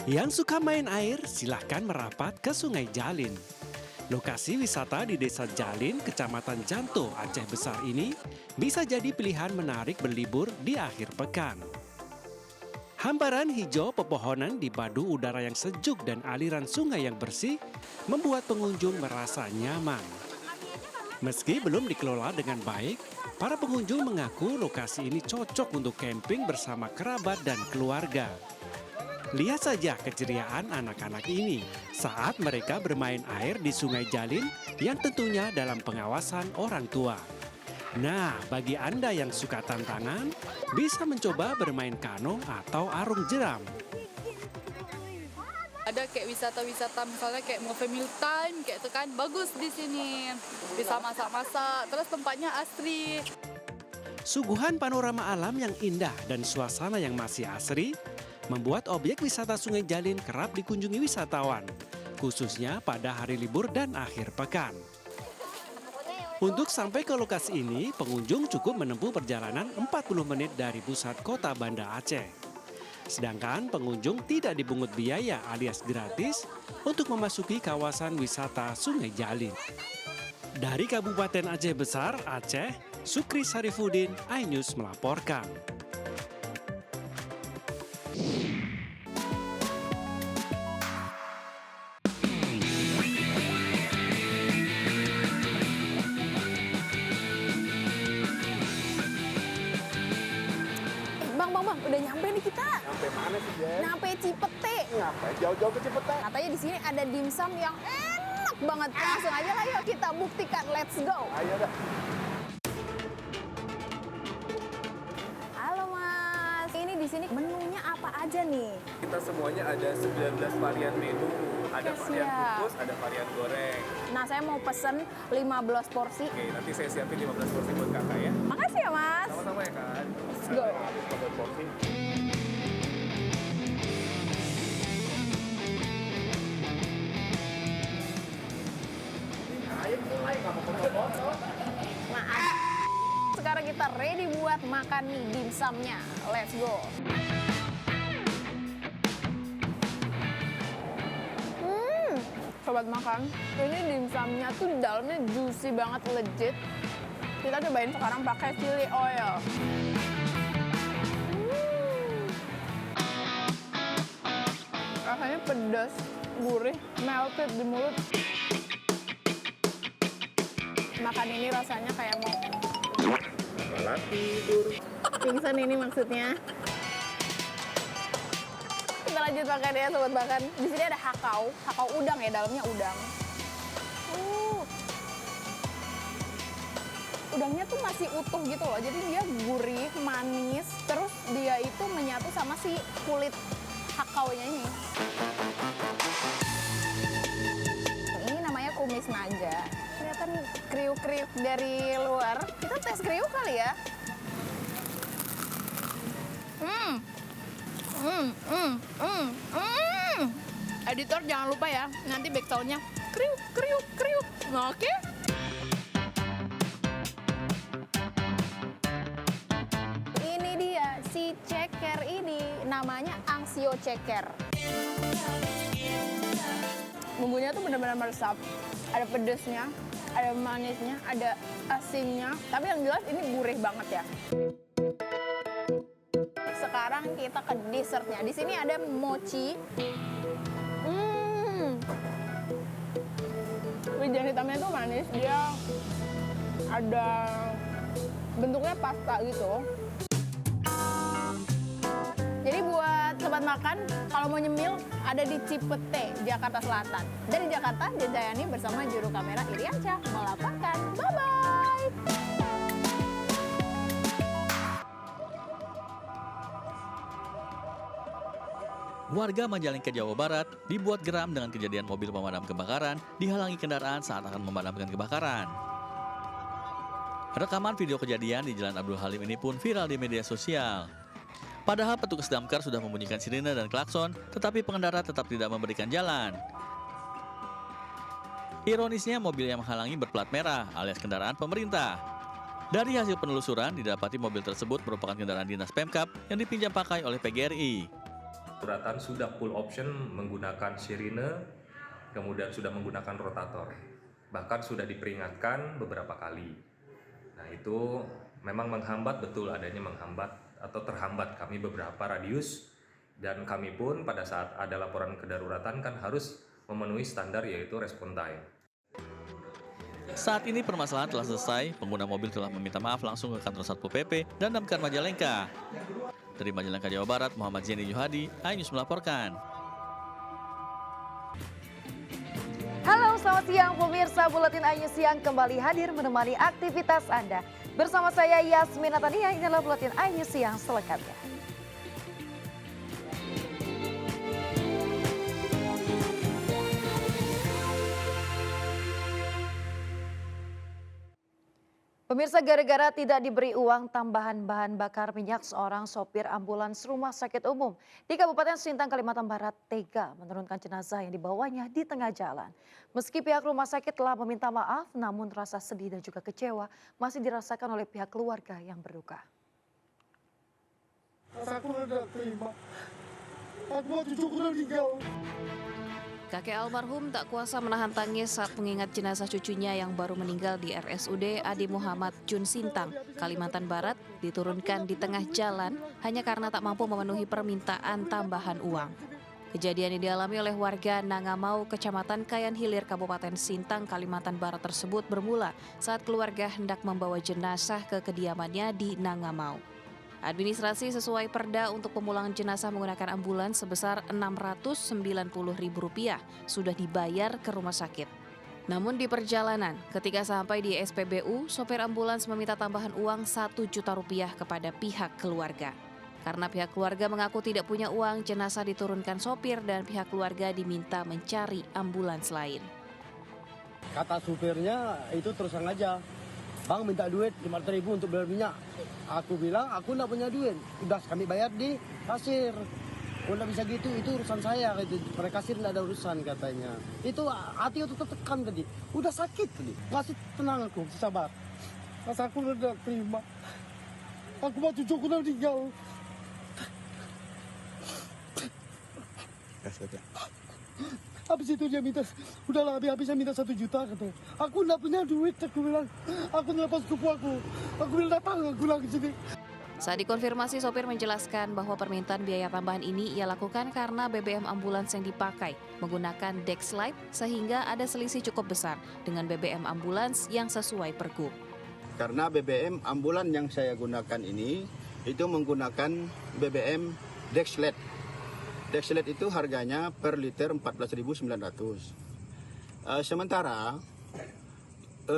Yang suka main air, silahkan merapat ke Sungai Jalin. Lokasi wisata di Desa Jalin, Kecamatan Janto, Aceh Besar ini bisa jadi pilihan menarik berlibur di akhir pekan. Hamparan hijau pepohonan di padu udara yang sejuk dan aliran sungai yang bersih membuat pengunjung merasa nyaman. Meski belum dikelola dengan baik, para pengunjung mengaku lokasi ini cocok untuk camping bersama kerabat dan keluarga. Lihat saja keceriaan anak-anak ini saat mereka bermain air di Sungai Jalin yang tentunya dalam pengawasan orang tua. Nah, bagi Anda yang suka tantangan, bisa mencoba bermain kano atau arung jeram. Ada kayak wisata-wisata misalnya kayak mau family time kayak itu kan bagus di sini. Bisa masak-masak, terus tempatnya asri. Suguhan panorama alam yang indah dan suasana yang masih asri membuat objek wisata Sungai Jalin kerap dikunjungi wisatawan, khususnya pada hari libur dan akhir pekan. Untuk sampai ke lokasi ini, pengunjung cukup menempuh perjalanan 40 menit dari pusat kota Banda Aceh. Sedangkan pengunjung tidak dipungut biaya alias gratis untuk memasuki kawasan wisata Sungai Jalin. Dari Kabupaten Aceh Besar, Aceh, Sukri Sarifudin, iNews melaporkan. Bang, udah nyampe nih kita. Sampai mana sih, Jen? Nyampe Cipete. Ngapain jauh-jauh ke Cipete? Katanya di sini ada dimsum yang enak banget. Langsung aja lah yuk kita buktikan. Let's go. Ayo dah. Halo Mas. Ini di sini menunya apa aja nih? Kita semuanya ada 19 varian menu. Ada Oke, varian siap. kukus, ada varian goreng. Nah, saya mau pesen 15 porsi. Oke, nanti saya siapin 15 porsi buat kakak ya. Makasih ya Mas. Sama-sama ya kan. Let's go. 15 porsi. Ayo mulai, nggak mau foto-foto. Maaf. Sekarang kita ready buat makan nih dimsumnya. Let's go. Sobat makan, ini dimsumnya tuh di dalamnya juicy banget, legit. Kita cobain sekarang pakai chili oil. Rasanya pedas, gurih, melted di mulut. Makan ini rasanya kayak mau Malah tidur. pingsan ini maksudnya. Kita lanjut makan ya sobat makan. Di sini ada hakau udang ya, dalamnya udang. Udangnya tuh masih utuh gitu loh, jadi dia gurih, manis, terus dia itu menyatu sama si kulit hakaunya ini. Ini namanya kumis naga. Kelihatan kriuk-kriuk dari luar. Kita tes kriuk kali ya. Editor jangan lupa ya, nanti backsoundnya kriuk kriuk kriuk. Oke? Ini dia si ceker ini, namanya angsio ceker. Bumbunya tuh benar-benar meresap. Ada pedesnya, ada manisnya, ada asinnya. Tapi yang jelas ini gurih banget ya. Sekarang kita ke dessertnya. Di sini ada mochi. Wijen hitamnya itu manis. Dia ada bentuknya pasta gitu. Jadi buat sobat makan, kalau mau nyemil ada di Cipete, Jakarta Selatan. Dari Jakarta, Jayani bersama juru kamera Iriansyah melaporkan. Bye-bye! Warga Majalengka, Jawa Barat dibuat geram dengan kejadian mobil pemadam kebakaran dihalangi kendaraan saat akan memadamkan kebakaran. Rekaman video kejadian di Jalan Abdul Halim ini pun viral di media sosial. Padahal petugas damkar sudah membunyikan sirine dan klakson, tetapi pengendara tetap tidak memberikan jalan. Ironisnya, mobil yang menghalangi berplat merah alias kendaraan pemerintah. Dari hasil penelusuran, didapati mobil tersebut merupakan kendaraan dinas Pemkab yang dipinjam pakai oleh PGRI. Daruratan sudah full option menggunakan sirine, kemudian sudah menggunakan rotator. Bahkan sudah diperingatkan beberapa kali. Nah itu memang menghambat, betul adanya menghambat atau terhambat kami beberapa radius. Dan kami pun pada saat ada laporan kedaruratan kan harus memenuhi standar yaitu respon time. Saat ini permasalahan telah selesai, pengguna mobil telah meminta maaf langsung ke kantor Satpol PP dan Damkar Majalengka. Dari Majalengka, Jawa Barat, Muhammad Zeni Yuhadi, iNews melaporkan. Halo, selamat siang pemirsa. Buletin iNews Siang kembali hadir menemani aktivitas Anda. Bersama saya Yasmin Natania, inilah Buletin iNews Siang selengkapnya. Pemirsa, gara-gara tidak diberi uang tambahan bahan bakar minyak, seorang sopir ambulans rumah sakit umum di Kabupaten Sintang, Kalimantan Barat tega menurunkan jenazah yang dibawanya di tengah jalan. Meski pihak rumah sakit telah meminta maaf, namun rasa sedih dan juga kecewa masih dirasakan oleh pihak keluarga yang berduka. Aku udah terima. Aku mau cucuku udah meninggal. Kakek almarhum tak kuasa menahan tangis saat mengingat jenazah cucunya yang baru meninggal di RSUD Adi Muhammad Jun Sintang, Kalimantan Barat, diturunkan di tengah jalan hanya karena tak mampu memenuhi permintaan tambahan uang. Kejadian ini dialami oleh warga Nangamau, Kecamatan Kayan Hilir, Kabupaten Sintang, Kalimantan Barat tersebut bermula saat keluarga hendak membawa jenazah ke kediamannya di Nangamau. Administrasi sesuai perda untuk pemulangan jenazah menggunakan ambulans sebesar Rp690.000 sudah dibayar ke rumah sakit. Namun di perjalanan, ketika sampai di SPBU, sopir ambulans meminta tambahan uang Rp1 juta kepada pihak keluarga. Karena pihak keluarga mengaku tidak punya uang, jenazah diturunkan sopir dan pihak keluarga diminta mencari ambulans lain. Kata supirnya itu terusan aja. Bang minta duit 500.000 untuk bayar minyak. Aku bilang aku nggak punya duit. Udah kami bayar di kasir. Udah bisa gitu, itu urusan saya. Mereka kasir nggak ada urusan katanya. Itu hati itu tertekan tadi. Udah sakit tadi. Masih tenang aku, sabar. Pas aku udah terima. Aku mau cucuku udah meninggal. Habis itu dia minta, udahlah habis-habisnya minta 1 juta katanya. Aku nggak punya duit, aku bilang. Aku ngelepas kupu aku. Aku bilang datang, aku bilang ke sini. Saat dikonfirmasi, sopir menjelaskan bahwa permintaan biaya tambahan ini ia lakukan karena BBM ambulans yang dipakai menggunakan Dexlite sehingga ada selisih cukup besar dengan BBM ambulans yang sesuai pergub. Karena BBM ambulans yang saya gunakan ini itu menggunakan BBM Dexlite. Dexlite itu harganya per liter 14.900. Sementara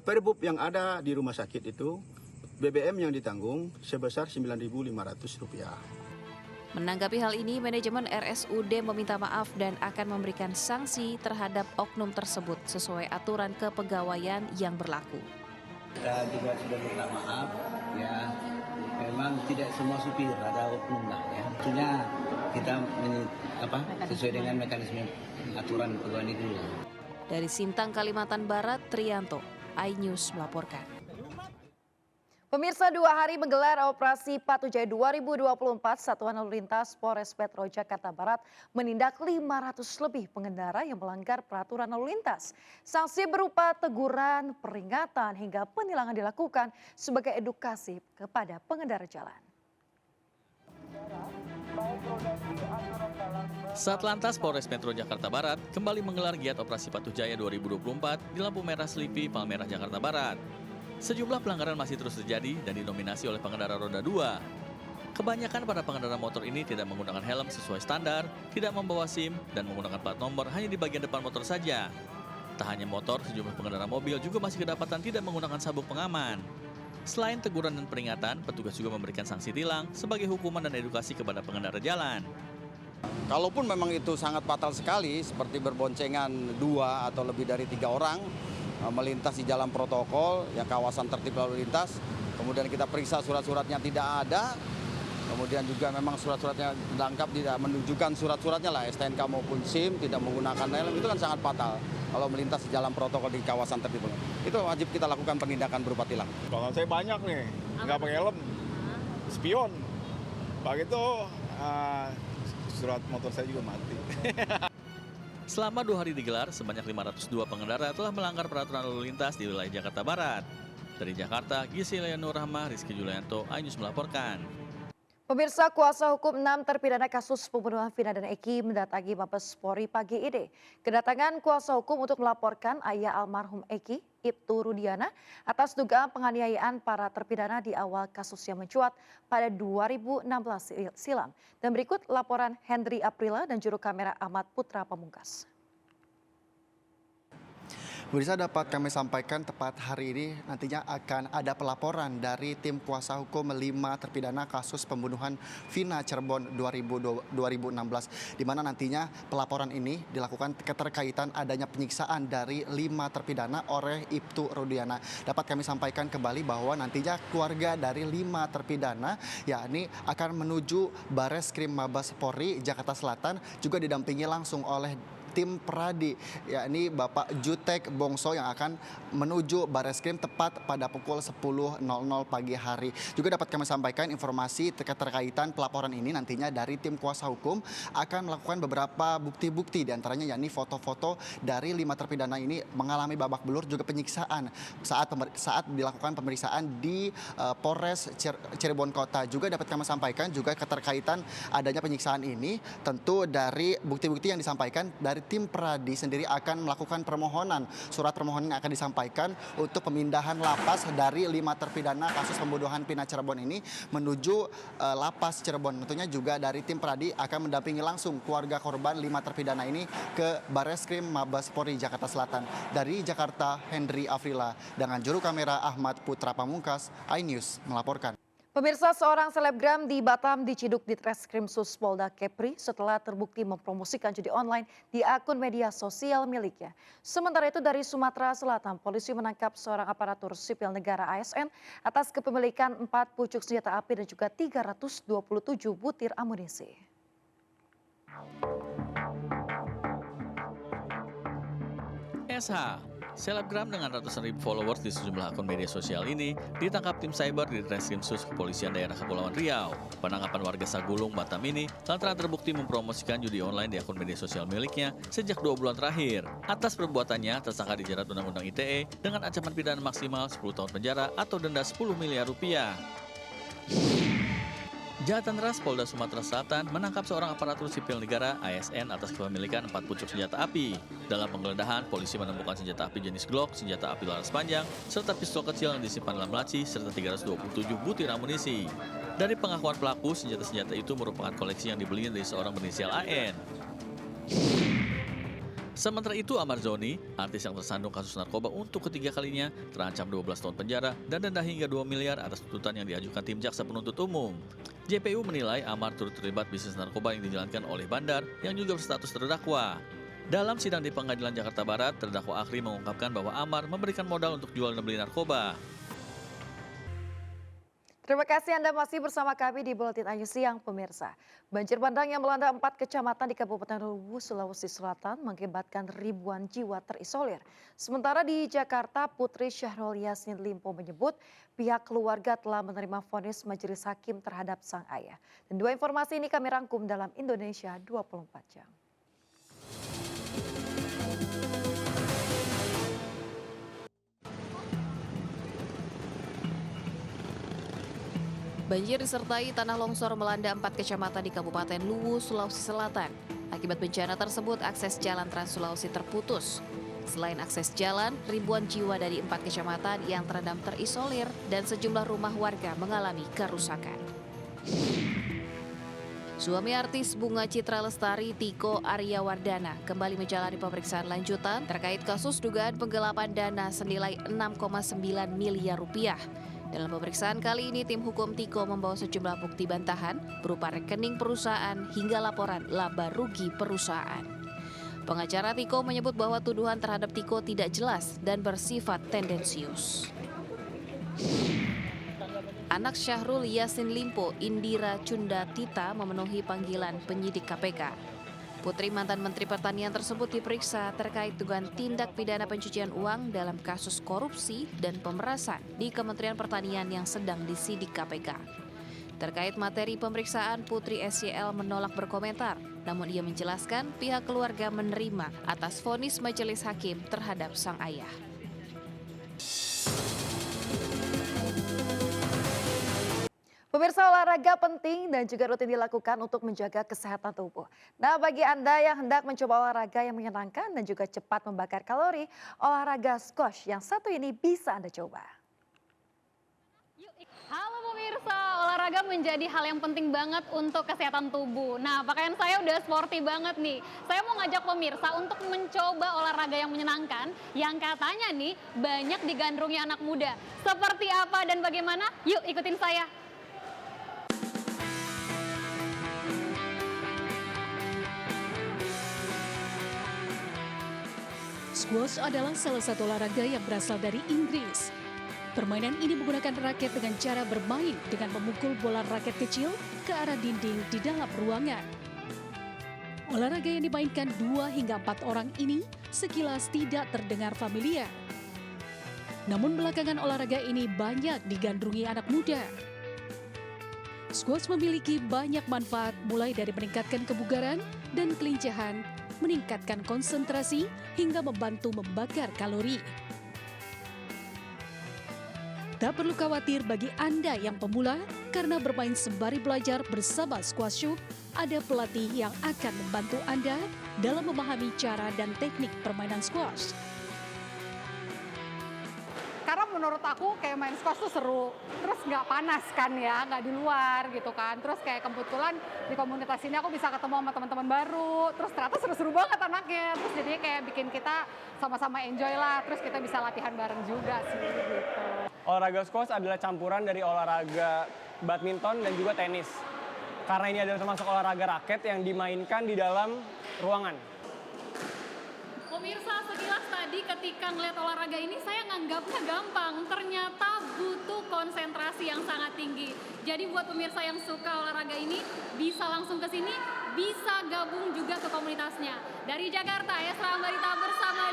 perbub yang ada di rumah sakit itu BBM yang ditanggung sebesar Rp9.500. Menanggapi hal ini, manajemen RSUD meminta maaf dan akan memberikan sanksi terhadap oknum tersebut sesuai aturan kepegawaian yang berlaku. Kita juga sudah minta maaf, ya memang tidak semua supir ada oknum lah ya. Tentunya kita sesuai dengan mekanisme aturan pegawai negeri. Dari Sintang, Kalimantan Barat, Trianto, iNews melaporkan. Pemirsa, 2 hari menggelar operasi Patu Jaya 2024, Satuan Lalu Lintas Polres Metro Jakarta Barat menindak 500 lebih pengendara yang melanggar peraturan lalu lintas. Sanksi berupa teguran, peringatan hingga penilangan dilakukan sebagai edukasi kepada pengendara jalan. Satlantas Polres Metro Jakarta Barat kembali menggelar giat operasi Patuh Jaya 2024 di lampu merah Selipi, Palmerah, Jakarta Barat. Sejumlah pelanggaran masih terus terjadi dan didominasi oleh pengendara roda 2. Kebanyakan para pengendara motor ini tidak menggunakan helm sesuai standar, tidak membawa SIM, dan menggunakan plat nomor hanya di bagian depan motor saja. Tak hanya motor, sejumlah pengendara mobil juga masih kedapatan tidak menggunakan sabuk pengaman. Selain teguran dan peringatan, petugas juga memberikan sanksi tilang sebagai hukuman dan edukasi kepada pengendara jalan. Kalaupun memang itu sangat fatal sekali, seperti berboncengan 2 atau lebih dari 3 orang, melintas di jalan protokol, yang kawasan tertib lalu lintas, kemudian kita periksa surat-suratnya tidak ada, kemudian juga memang surat-suratnya lengkap, tidak menunjukkan surat-suratnya lah, STNK maupun SIM, tidak menggunakan helm, itu kan sangat fatal kalau melintas di jalan protokol di kawasan tertib. Itu wajib kita lakukan penindakan berupa tilang. Kalau saya banyak nih, nggak pakai helm, spion. Begitu surat motor saya juga mati. Selama 2 hari digelar, sebanyak 502 pengendara telah melanggar peraturan lalu lintas di wilayah Jakarta Barat. Dari Jakarta, Gisela Nur Rahmah, Rizky Julianto, iNews melaporkan. Pemirsa, kuasa hukum 6 terpidana kasus pembunuhan Vina dan Eki mendatangi Mabes Polri pagi ini. Kedatangan kuasa hukum untuk melaporkan ayah almarhum Eki, Ibtu Rudiana, atas dugaan penganiayaan para terpidana di awal kasus yang mencuat pada 2016 silam. Dan berikut laporan Hendri Aprila dan juru kamera Ahmad Putra Pamungkas. Bisa dapat kami sampaikan tepat hari ini nantinya akan ada pelaporan dari tim kuasa hukum 5 terpidana kasus pembunuhan Vina Cirebon 2016, di mana nantinya pelaporan ini dilakukan keterkaitan adanya penyiksaan dari 5 terpidana oleh Ibtu Rudiana. Dapat kami sampaikan kembali bahwa nantinya keluarga dari 5 terpidana yakni akan menuju Bareskrim Mabes Polri Jakarta Selatan, juga didampingi langsung oleh tim Peradi, yakni Bapak Jutek Bongso yang akan menuju Bareskrim tepat pada pukul 10.00 pagi hari. Juga dapat kami sampaikan informasi keterkaitan pelaporan ini nantinya dari tim kuasa hukum akan melakukan beberapa bukti-bukti, diantaranya yakni foto-foto dari 5 terpidana ini mengalami babak belur, juga penyiksaan saat dilakukan pemeriksaan di Polres Cirebon Kota. Juga dapat kami sampaikan juga keterkaitan adanya penyiksaan ini tentu dari bukti-bukti yang disampaikan dari tim Peradi sendiri akan melakukan permohonan. Surat permohonan yang akan disampaikan untuk pemindahan lapas dari 5 terpidana kasus pembunuhan Vina Cirebon ini menuju lapas Cirebon. Tentunya juga dari tim Peradi akan mendampingi langsung keluarga korban 5 terpidana ini ke Bareskrim Mabes Polri Jakarta Selatan. Dari Jakarta, Hendri Afrila dengan juru kamera Ahmad Putra Pamungkas, iNews melaporkan. Pemirsa, seorang selebgram di Batam diciduk di Treskrim Sus Polda Kepri setelah terbukti mempromosikan judi online di akun media sosial miliknya. Sementara itu dari Sumatera Selatan, polisi menangkap seorang aparatur sipil negara ASN atas kepemilikan 4 pucuk senjata api dan juga 327 butir amunisi. SH, selebgram dengan ratusan ribu followers di sejumlah akun media sosial ini ditangkap tim cyber di Treskrim Sus Kepolisian Daerah Kepulauan Riau. Penangkapan warga Sagulung, Batam ini lantaran terbukti mempromosikan judi online di akun media sosial miliknya sejak 2 bulan terakhir. Atas perbuatannya, tersangka dijerat Undang-Undang ITE dengan ancaman pidana maksimal 10 tahun penjara atau denda 10 miliar rupiah. Jahatan Ras Polda Sumatera Selatan menangkap seorang aparatur sipil negara ASN atas kepemilikan 4 pucuk senjata api. Dalam penggeledahan, polisi menemukan senjata api jenis Glock, senjata api laras panjang, serta pistol kecil yang disimpan dalam laci, serta 327 butir amunisi. Dari pengakuan pelaku, senjata-senjata itu merupakan koleksi yang dibeli dari seorang berinisial AN. Sementara itu, Amar Zoni, artis yang tersandung kasus narkoba untuk ketiga kalinya, terancam 12 tahun penjara dan denda hingga 2 miliar atas tuntutan yang diajukan tim jaksa penuntut umum. JPU menilai Amar turut terlibat bisnis narkoba yang dijalankan oleh Bandar yang juga berstatus terdakwa. Dalam sidang di Pengadilan Jakarta Barat, terdakwa Akhri mengungkapkan bahwa Amar memberikan modal untuk jual dan beli narkoba. Terima kasih Anda masih bersama kami di Buletin iNews Siang, pemirsa. Banjir bandang yang melanda 4 kecamatan di Kabupaten Luwu, Sulawesi Selatan mengakibatkan ribuan jiwa terisolir. Sementara di Jakarta, Putri Syahrul Yassin Limpo menyebut pihak keluarga telah menerima vonis majelis hakim terhadap sang ayah. Dan 2 informasi ini kami rangkum dalam Indonesia 24 jam. Banjir disertai tanah longsor melanda 4 kecamatan di Kabupaten Luwu, Sulawesi Selatan. Akibat bencana tersebut, akses jalan Trans Sulawesi terputus. Selain akses jalan, ribuan jiwa dari 4 kecamatan yang terendam terisolir dan sejumlah rumah warga mengalami kerusakan. Suami artis Bunga Citra Lestari, Tiko Aryawardana, kembali menjalani pemeriksaan lanjutan terkait kasus dugaan penggelapan dana senilai 6,9 miliar rupiah. Dalam pemeriksaan kali ini, tim hukum Tiko membawa sejumlah bukti bantahan berupa rekening perusahaan hingga laporan laba rugi perusahaan. Pengacara Tiko menyebut bahwa tuduhan terhadap Tiko tidak jelas dan bersifat tendensius. Anak Syahrul Yassin Limpo, Indira Cundatita, memenuhi panggilan penyidik KPK. Putri mantan Menteri Pertanian tersebut diperiksa terkait dugaan tindak pidana pencucian uang dalam kasus korupsi dan pemerasan di Kementerian Pertanian yang sedang disidik KPK. Terkait materi pemeriksaan, Putri SYL menolak berkomentar. Namun ia menjelaskan pihak keluarga menerima atas vonis majelis hakim terhadap sang ayah. Pemirsa, olahraga penting dan juga rutin dilakukan untuk menjaga kesehatan tubuh. Nah, bagi Anda yang hendak mencoba olahraga yang menyenangkan dan juga cepat membakar kalori, olahraga squash yang satu ini bisa Anda coba. Halo pemirsa, olahraga menjadi hal yang penting banget untuk kesehatan tubuh. Nah, pakaian saya udah sporty banget nih. Saya mau ngajak pemirsa untuk mencoba olahraga yang menyenangkan, yang katanya nih banyak digandrungi anak muda. Seperti apa dan bagaimana? Yuk ikutin saya. Squash adalah salah satu olahraga yang berasal dari Inggris. Permainan ini menggunakan raket dengan cara bermain dengan memukul bola raket kecil ke arah dinding di dalam ruangan. Olahraga yang dimainkan 2 hingga 4 orang ini sekilas tidak terdengar familiar. Namun belakangan olahraga ini banyak digandrungi anak muda. Squash memiliki banyak manfaat mulai dari meningkatkan kebugaran dan kelincahan, meningkatkan konsentrasi hingga membantu membakar kalori. Tak perlu khawatir bagi Anda yang pemula, karena bermain sembari belajar bersama Squash Shop, ada pelatih yang akan membantu Anda dalam memahami cara dan teknik permainan squash. Karena menurut aku kayak main squash tuh seru, terus nggak panas kan ya, nggak di luar gitu kan. Terus kayak kebetulan di komunitas ini aku bisa ketemu sama teman-teman baru, terus ternyata seru-seru banget anaknya. Terus jadinya kayak bikin kita sama-sama enjoy lah, terus kita bisa latihan bareng juga sih gitu. Olahraga squash adalah campuran dari olahraga badminton dan juga tenis. Karena ini adalah termasuk olahraga raket yang dimainkan di dalam ruangan. Pemirsa, sekilas tadi ketika ngeliat olahraga ini saya nganggapnya gampang, ternyata butuh konsentrasi yang sangat tinggi. Jadi buat pemirsa yang suka olahraga ini bisa langsung ke sini, bisa gabung juga ke komunitasnya. Dari Jakarta, Esra Ambarita bersama